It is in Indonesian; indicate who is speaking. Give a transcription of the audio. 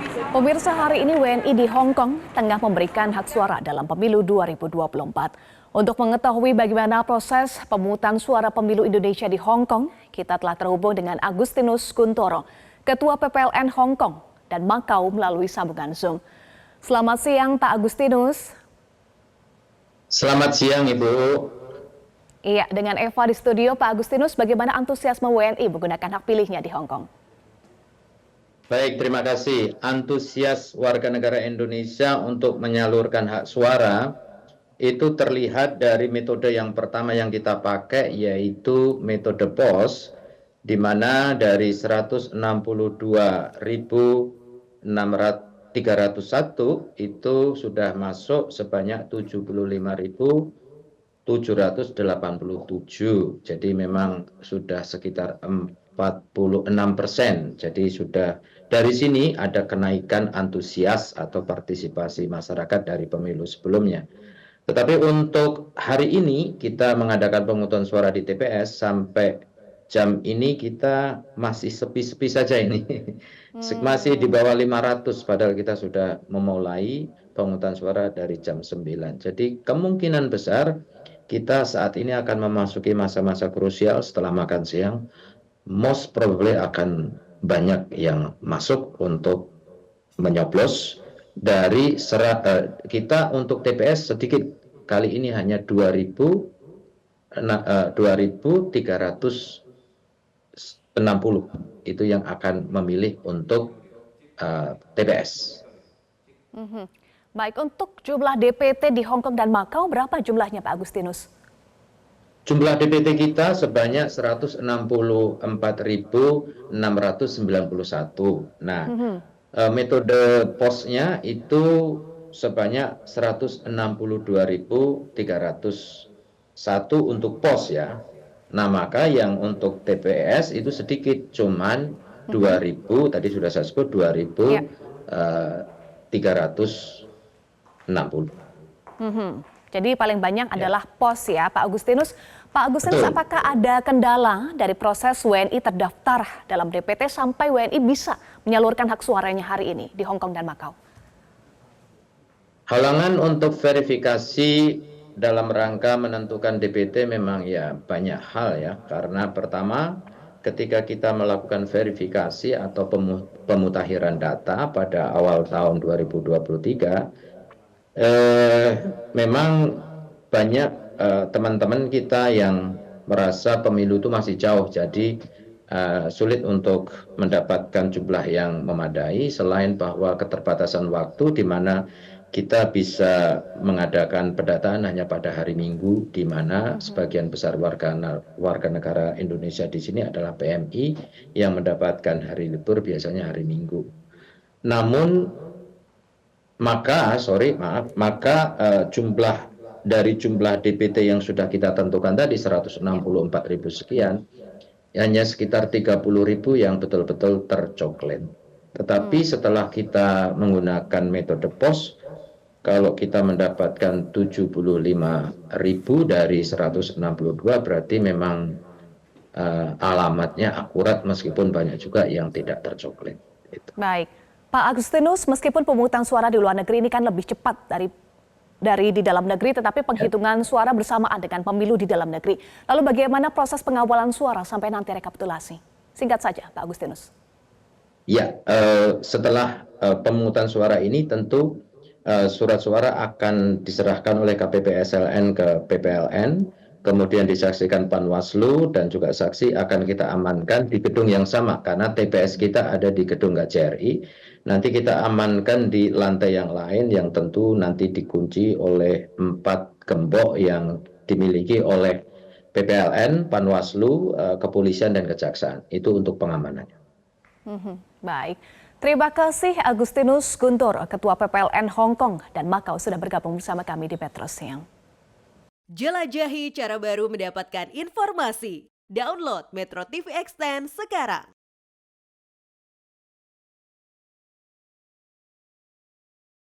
Speaker 1: Pemirsa, hari ini WNI di Hong Kong tengah memberikan hak suara dalam pemilu 2024. Untuk mengetahui bagaimana proses pemungutan suara pemilu Indonesia di Hong Kong, kita telah terhubung dengan Agustinus Kuntoro, Ketua PPLN Hong Kong dan Makau melalui sambungan Zoom. Selamat siang Pak Agustinus.
Speaker 2: Selamat siang Ibu.
Speaker 1: Iya, dengan Eva di studio. Pak Agustinus, bagaimana antusiasme WNI menggunakan hak pilihnya di Hong Kong?
Speaker 2: Baik, terima kasih. Antusias warga negara Indonesia untuk menyalurkan hak suara itu terlihat dari metode yang pertama yang kita pakai, yaitu metode POS, di mana dari 162.301 itu sudah masuk sebanyak 75.787. Jadi memang sudah sekitar 46%. Jadi sudah dari sini ada kenaikan antusias atau partisipasi masyarakat dari pemilu sebelumnya. Tetapi untuk hari ini kita mengadakan pemungutan suara di TPS sampai jam ini kita masih sepi-sepi saja ini. Masih di bawah 500 padahal kita sudah memulai pemungutan suara dari jam 9. Jadi kemungkinan besar kita saat ini akan memasuki masa-masa krusial setelah makan siang. Most probably akan banyak yang masuk untuk menyoblos. Dari kita untuk TPS sedikit, kali ini hanya 2.360 itu yang akan memilih untuk TPS.
Speaker 1: Baik, untuk jumlah DPT di Hong Kong dan Makau berapa jumlahnya Pak Agustinus?
Speaker 2: Jumlah DPT kita sebanyak 164.691. Nah, metode POS-nya itu sebanyak 162.301 untuk POS ya. Nah, maka yang untuk TPS itu sedikit, cuman 2.000, tadi sudah saya sebut 2.360.
Speaker 1: Jadi paling banyak adalah POS ya Pak Agustinus. Pak Agustinus, apakah ada kendala dari proses WNI terdaftar dalam DPT sampai WNI bisa menyalurkan hak suaranya hari ini di Hong Kong dan Makau?
Speaker 2: Halangan untuk verifikasi dalam rangka menentukan DPT memang ya banyak hal ya. Karena pertama, ketika kita melakukan verifikasi atau pemutakhiran data pada awal tahun 2023, memang banyak teman-teman kita yang merasa pemilu itu masih jauh, jadi sulit untuk mendapatkan jumlah yang memadai, selain bahwa keterbatasan waktu di mana kita bisa mengadakan pendataan hanya pada hari Minggu, di mana sebagian besar warga negara Indonesia di sini adalah PMI yang mendapatkan hari libur biasanya hari Minggu. Namun maka jumlah DPT yang sudah kita tentukan tadi 164.000 sekian, hanya sekitar 30.000 yang betul-betul tercoklat. Tetapi setelah kita menggunakan metode POS, kalau kita mendapatkan 75.000 dari 162, berarti memang alamatnya akurat, meskipun banyak juga yang tidak tercoklat.
Speaker 1: Baik, Pak Agustinus, meskipun pemungutan suara di luar negeri ini kan lebih cepat dari di dalam negeri, tetapi penghitungan suara bersamaan dengan pemilu di dalam negeri. Lalu bagaimana proses pengawalan suara sampai nanti rekapitulasi? Singkat saja, Pak Agustinus.
Speaker 2: Ya, setelah pemungutan suara ini tentu surat suara akan diserahkan oleh KPPSLN ke PPLN, kemudian disaksikan Panwaslu, dan juga saksi akan kita amankan di gedung yang sama, karena TPS kita ada di gedung KJRI. Nanti kita amankan di lantai yang lain yang tentu nanti dikunci oleh 4 gembok yang dimiliki oleh PPLN, Panwaslu, Kepolisian, dan Kejaksaan. Itu untuk pengamanannya.
Speaker 1: Baik, terima kasih Agustinus Kuntoro, Ketua PPLN Hong Kong dan Makau sudah bergabung bersama kami di Metro Siang.
Speaker 3: Jelajahi cara baru mendapatkan informasi. Download Metro TV Extend sekarang.